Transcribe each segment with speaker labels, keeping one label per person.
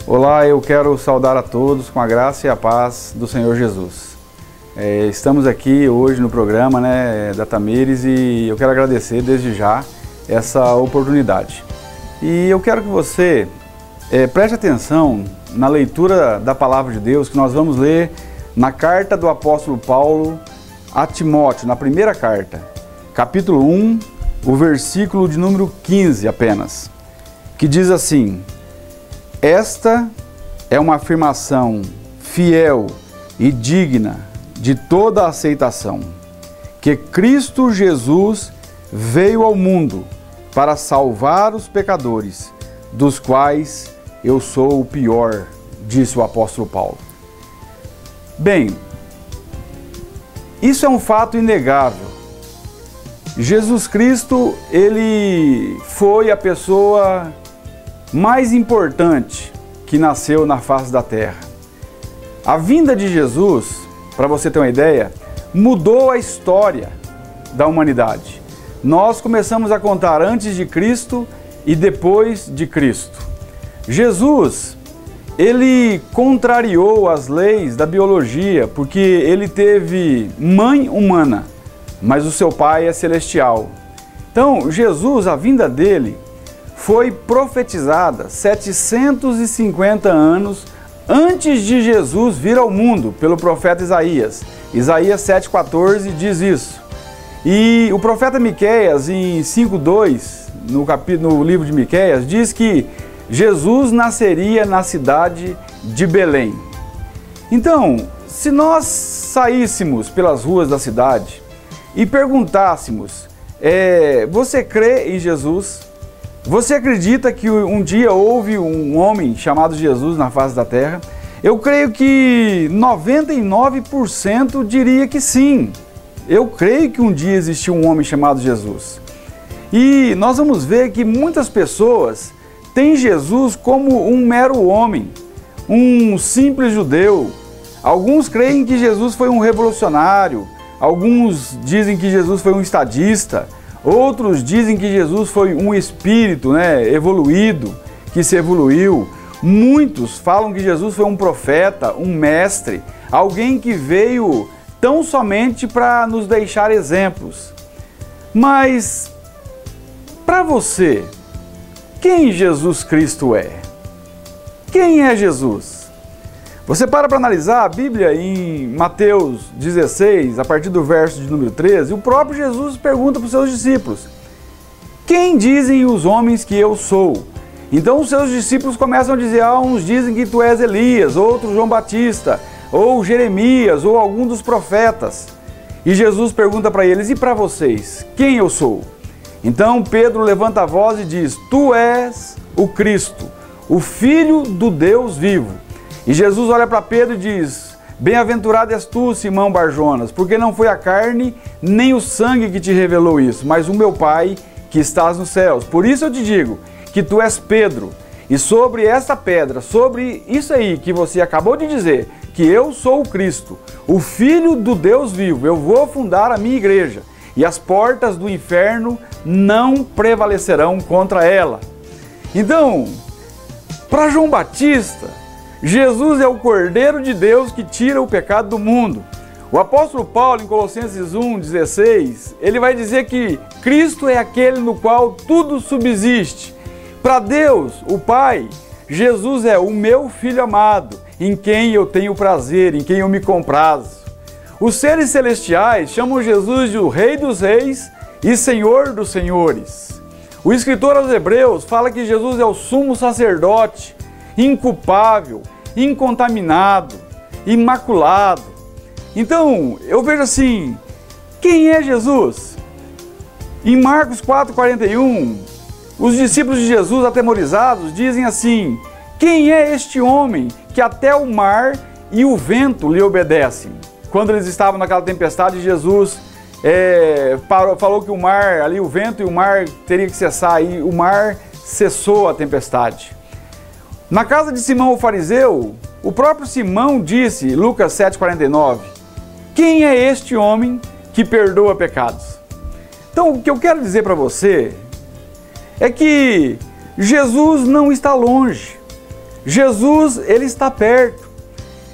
Speaker 1: Olá, eu quero saudar a todos com a graça e a paz do Senhor Jesus. Estamos aqui hoje no programa da Tamires e eu quero agradecer desde já essa oportunidade. E eu quero que você preste atenção na leitura da Palavra de Deus que nós vamos ler na carta do apóstolo Paulo a Timóteo, na primeira carta, capítulo 1, o versículo de número 15 apenas, que diz assim: esta é uma afirmação fiel e digna de toda a aceitação, que Cristo Jesus veio ao mundo para salvar os pecadores, dos quais eu sou o pior, disse o apóstolo Paulo. Bem, isso é um fato inegável. Jesus Cristo, ele foi a pessoa mais importante que nasceu na face da terra. A vinda de Jesus, para você ter uma ideia, mudou a história da humanidade. Nós começamos a contar antes de Cristo e depois de Cristo. Jesus, ele contrariou as leis da biologia, porque ele teve mãe humana, mas o seu pai é celestial. Então, Jesus, a vinda dele, foi profetizada 750 anos antes de Jesus vir ao mundo, pelo profeta Isaías. Isaías 7,14 diz isso. E o profeta Miqueias, em 5,2, no livro de Miqueias, diz que Jesus nasceria na cidade de Belém. Então, se nós saíssemos pelas ruas da cidade e perguntássemos, você crê em Jesus? Você acredita que um dia houve um homem chamado Jesus na face da terra? Eu creio que 99% diria que sim. Eu creio que um dia existiu um homem chamado Jesus. E nós vamos ver que muitas pessoas têm Jesus como um mero homem, um simples judeu. Alguns creem que Jesus foi um revolucionário, alguns dizem que Jesus foi um estadista, outros dizem que Jesus foi um espírito evoluído, que se evoluiu. Muitos falam que Jesus foi um profeta, um mestre, alguém que veio tão somente para nos deixar exemplos. Mas, para você, quem Jesus Cristo é? Quem é Jesus? Você para analisar a Bíblia em Mateus 16, a partir do verso de número 13, o próprio Jesus pergunta para os seus discípulos: quem dizem os homens que eu sou? Então os seus discípulos começam a dizer: uns dizem que tu és Elias, outros João Batista, ou Jeremias, ou algum dos profetas. E Jesus pergunta para eles: e para vocês, quem eu sou? Então Pedro levanta a voz e diz: tu és o Cristo, o Filho do Deus vivo. E Jesus olha para Pedro e diz: bem-aventurado és tu, Simão Barjonas, porque não foi a carne nem o sangue que te revelou isso, mas o meu Pai que estás nos céus. Por isso eu te digo que tu és Pedro, e sobre esta pedra, sobre isso aí que você acabou de dizer, que eu sou o Cristo, o Filho do Deus vivo, eu vou fundar a minha igreja, e as portas do inferno não prevalecerão contra ela. Então, para João Batista, Jesus é o Cordeiro de Deus que tira o pecado do mundo. O apóstolo Paulo, em Colossenses 1,16, ele vai dizer que Cristo é aquele no qual tudo subsiste. Para Deus, o Pai, Jesus é o meu Filho amado, em quem eu tenho prazer, em quem eu me comprazo. Os seres celestiais chamam Jesus de o Rei dos Reis e Senhor dos Senhores. O escritor aos Hebreus fala que Jesus é o sumo sacerdote, inculpável, incontaminado, imaculado. Então, eu vejo assim, quem é Jesus? Em Marcos 4,41, os discípulos de Jesus, atemorizados, dizem assim: quem é este homem que até o mar e o vento lhe obedecem? Quando eles estavam naquela tempestade, Jesus falou que o mar, ali o vento e o mar teria que cessar, e o mar cessou a tempestade. Na casa de Simão o fariseu, o próprio Simão disse, Lucas 7,49, quem é este homem que perdoa pecados? Então, o que eu quero dizer para você é que Jesus não está longe. Jesus, Ele está perto.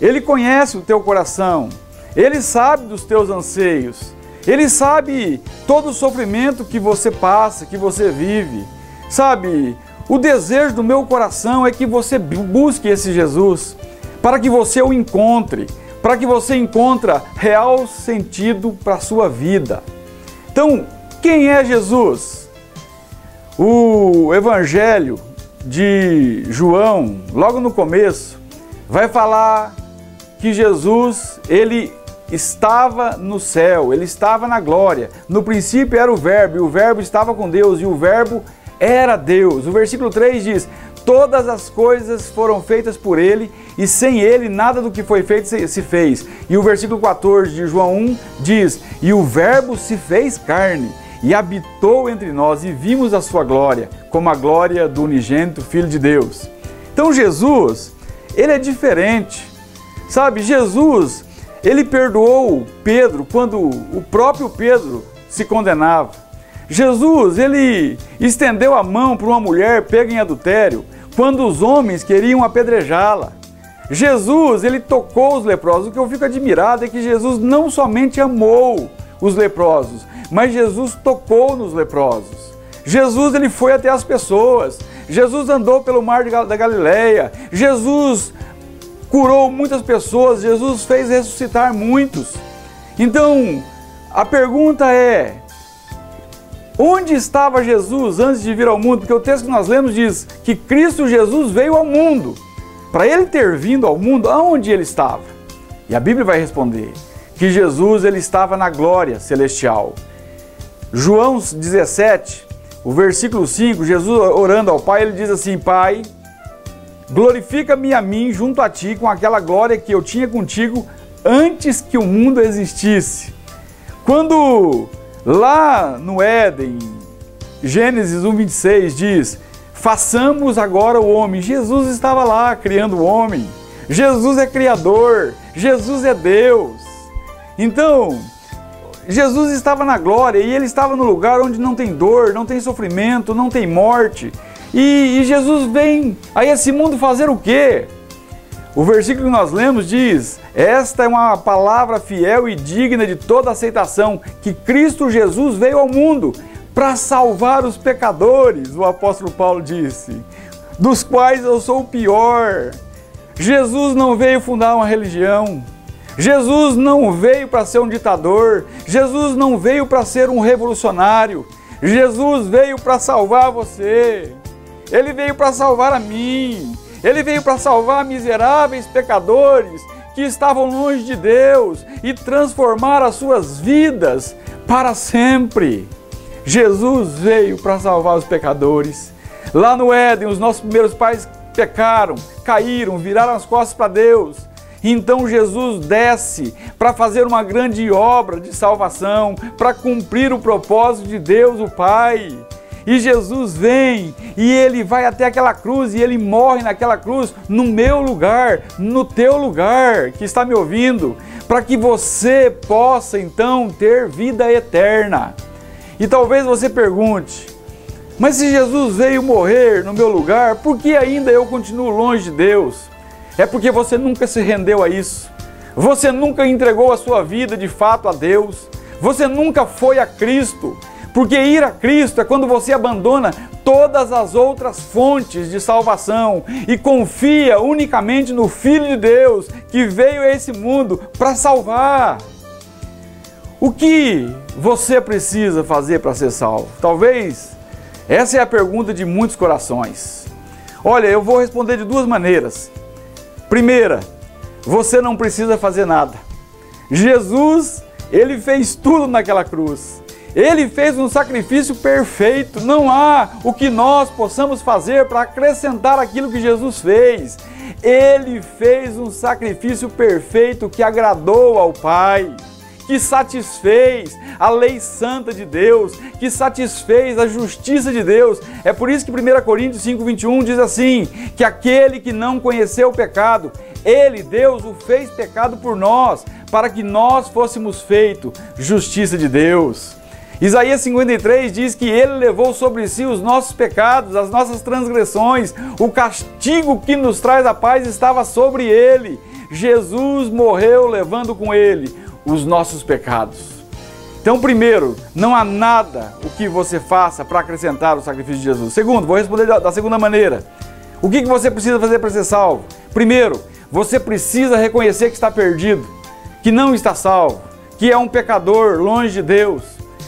Speaker 1: Ele conhece o teu coração. Ele sabe dos teus anseios. Ele sabe todo o sofrimento que você passa, que você vive. Sabe, o desejo do meu coração é que você busque esse Jesus, para que você o encontre, para que você encontre real sentido para a sua vida. Então, quem é Jesus? O Evangelho de João, logo no começo, vai falar que Jesus, Ele estava no céu, Ele estava na glória. No princípio era o Verbo, e o Verbo estava com Deus, e o Verbo era Deus. O versículo 3 diz: todas as coisas foram feitas por Ele, e sem Ele nada do que foi feito se fez. E o versículo 14 de João 1 diz: e o Verbo se fez carne, e habitou entre nós, e vimos a sua glória, como a glória do unigênito Filho de Deus. Então Jesus, Ele é diferente. Sabe, Jesus, Ele perdoou Pedro quando o próprio Pedro se condenava. Jesus, Ele estendeu a mão para uma mulher pega em adultério quando os homens queriam apedrejá-la. Jesus, Ele tocou os leprosos. O que eu fico admirado é que Jesus não somente amou os leprosos, mas Jesus tocou nos leprosos. Jesus, Ele foi até as pessoas. Jesus andou pelo mar da Galileia. Jesus curou muitas pessoas. Jesus fez ressuscitar muitos. Então, a pergunta é: onde estava Jesus antes de vir ao mundo? Porque o texto que nós lemos diz que Cristo Jesus veio ao mundo. Para Ele ter vindo ao mundo, aonde Ele estava? E a Bíblia vai responder que Jesus, Ele estava na glória celestial. João 17, o versículo 5, Jesus orando ao Pai, Ele diz assim: Pai, glorifica-me a mim junto a Ti com aquela glória que eu tinha contigo antes que o mundo existisse. Quando lá no Éden, Gênesis 1:26 diz: façamos agora o homem. Jesus estava lá criando o homem. Jesus é criador. Jesus é Deus. Então, Jesus estava na glória e Ele estava no lugar onde não tem dor, não tem sofrimento, não tem morte. E Jesus vem a esse mundo fazer o quê? O versículo que nós lemos diz: esta é uma palavra fiel e digna de toda aceitação, que Cristo Jesus veio ao mundo para salvar os pecadores, o apóstolo Paulo disse, dos quais eu sou o pior. Jesus não veio fundar uma religião. Jesus não veio para ser um ditador. Jesus não veio para ser um revolucionário. Jesus veio para salvar você. Ele veio para salvar a mim. Ele veio para salvar miseráveis pecadores que estavam longe de Deus e transformar as suas vidas para sempre. Jesus veio para salvar os pecadores. Lá no Éden, os nossos primeiros pais pecaram, caíram, viraram as costas para Deus. Então Jesus desce para fazer uma grande obra de salvação, para cumprir o propósito de Deus, o Pai. E Jesus vem e Ele vai até aquela cruz e Ele morre naquela cruz no meu lugar, no teu lugar, que está me ouvindo, para que você possa então ter vida eterna. E talvez você pergunte: mas se Jesus veio morrer no meu lugar, por que ainda eu continuo longe de Deus? É porque você nunca se rendeu a isso. Você nunca entregou a sua vida de fato a Deus. Você nunca foi a Cristo. Porque ir a Cristo é quando você abandona todas as outras fontes de salvação e confia unicamente no Filho de Deus que veio a esse mundo para salvar. O que você precisa fazer para ser salvo? Talvez essa é a pergunta de muitos corações. Olha, eu vou responder de duas maneiras. Primeira, você não precisa fazer nada. Jesus, Ele fez tudo naquela cruz. Ele fez um sacrifício perfeito. Não há o que nós possamos fazer para acrescentar aquilo que Jesus fez. Ele fez um sacrifício perfeito que agradou ao Pai, que satisfez a lei santa de Deus, que satisfez a justiça de Deus. É por isso que 1 Coríntios 5:21 diz assim, que aquele que não conheceu o pecado, Ele, Deus, o fez pecado por nós, para que nós fôssemos feitos justiça de Deus. Isaías 53 diz que Ele levou sobre si os nossos pecados, as nossas transgressões, o castigo que nos traz a paz estava sobre Ele. Jesus morreu levando com Ele os nossos pecados. Então, primeiro, não há nada o que você faça para acrescentar o sacrifício de Jesus. Segundo, vou responder da segunda maneira. O que você precisa fazer para ser salvo? Primeiro, você precisa reconhecer que está perdido, que não está salvo, que é um pecador longe de Deus.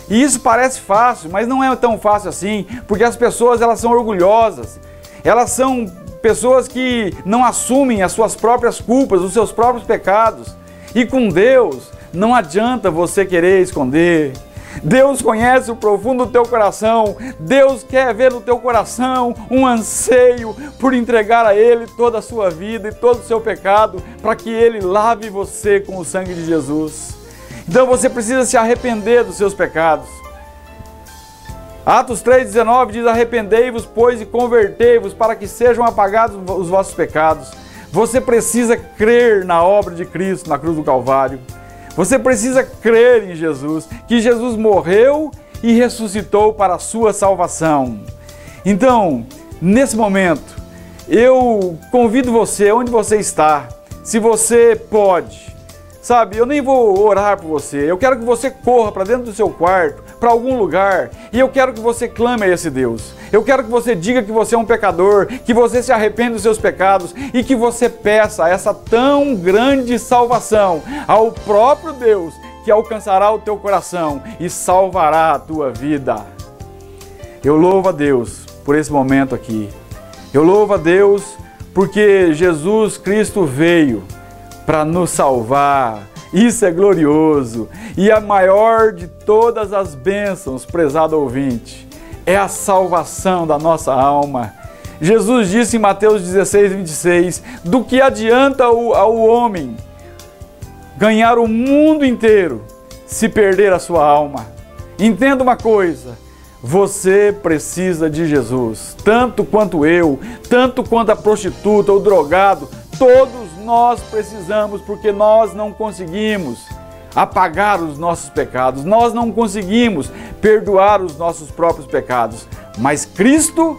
Speaker 1: E isso parece fácil, mas não é tão fácil assim, porque as pessoas elas são orgulhosas, elas são pessoas que não assumem as suas próprias culpas, os seus próprios pecados. E com Deus, não adianta você querer esconder. Deus conhece o profundo do teu coração. Deus quer ver no teu coração um anseio por entregar a Ele toda a sua vida e todo o seu pecado, para que Ele lave você com o sangue de Jesus. Então você precisa se arrepender dos seus pecados. Atos 3,19 diz: arrependei-vos, pois, e convertei-vos, para que sejam apagados os vossos pecados. Você precisa crer na obra de Cristo na cruz do Calvário. Você precisa crer em Jesus, que Jesus morreu e ressuscitou para a sua salvação. Então, nesse momento, eu convido você, onde você está, se você pode, sabe, eu nem vou orar por você, eu quero que você corra para dentro do seu quarto, para algum lugar, e eu quero que você clame a esse Deus. Eu quero que você diga que você é um pecador, que você se arrepende dos seus pecados e que você peça essa tão grande salvação ao próprio Deus, que alcançará o teu coração e salvará a tua vida. Eu louvo a Deus por esse momento aqui. Eu louvo a Deus porque Jesus Cristo veio para nos salvar. Isso é glorioso. E a maior de todas as bênçãos, prezado ouvinte, é a salvação da nossa alma. Jesus disse em Mateus 16:26, do que adianta ao homem ganhar o mundo inteiro se perder a sua alma? Entenda uma coisa, você precisa de Jesus, tanto quanto eu, tanto quanto a prostituta, o drogado, todos nós precisamos, porque nós não conseguimos apagar os nossos pecados, nós não conseguimos perdoar os nossos próprios pecados, mas Cristo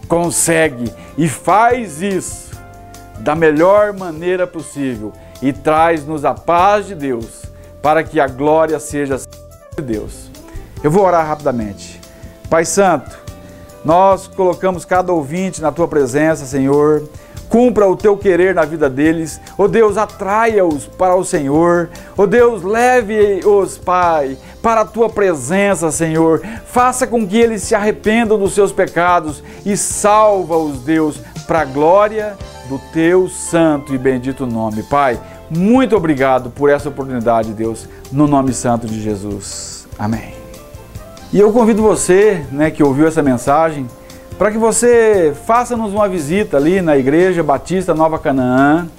Speaker 1: consegue e faz isso da melhor maneira possível e traz-nos a paz de Deus, para que a glória seja de Deus. Eu vou orar rapidamente. Pai Santo, nós colocamos cada ouvinte na Tua presença, Senhor. Cumpra o Teu querer na vida deles. Ó Deus, atraia-os para o Senhor. Ó Deus, leve-os, Pai, para a Tua presença, Senhor. Faça com que eles se arrependam dos seus pecados e salva-os, Deus, para a glória do Teu santo e bendito nome. Pai, muito obrigado por essa oportunidade, Deus, no nome santo de Jesus. Amém. E eu convido você, que ouviu essa mensagem, para que você faça-nos uma visita ali na Igreja Batista Nova Canaã,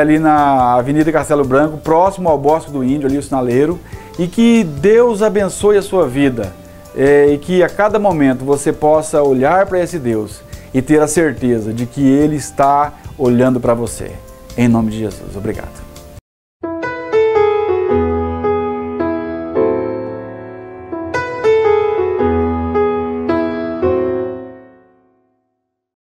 Speaker 1: ali na Avenida Castelo Branco, próximo ao Bosque do Índio, ali o sinaleiro, e que Deus abençoe a sua vida, e que a cada momento você possa olhar para esse Deus e ter a certeza de que Ele está olhando para você. Em nome de Jesus. Obrigado.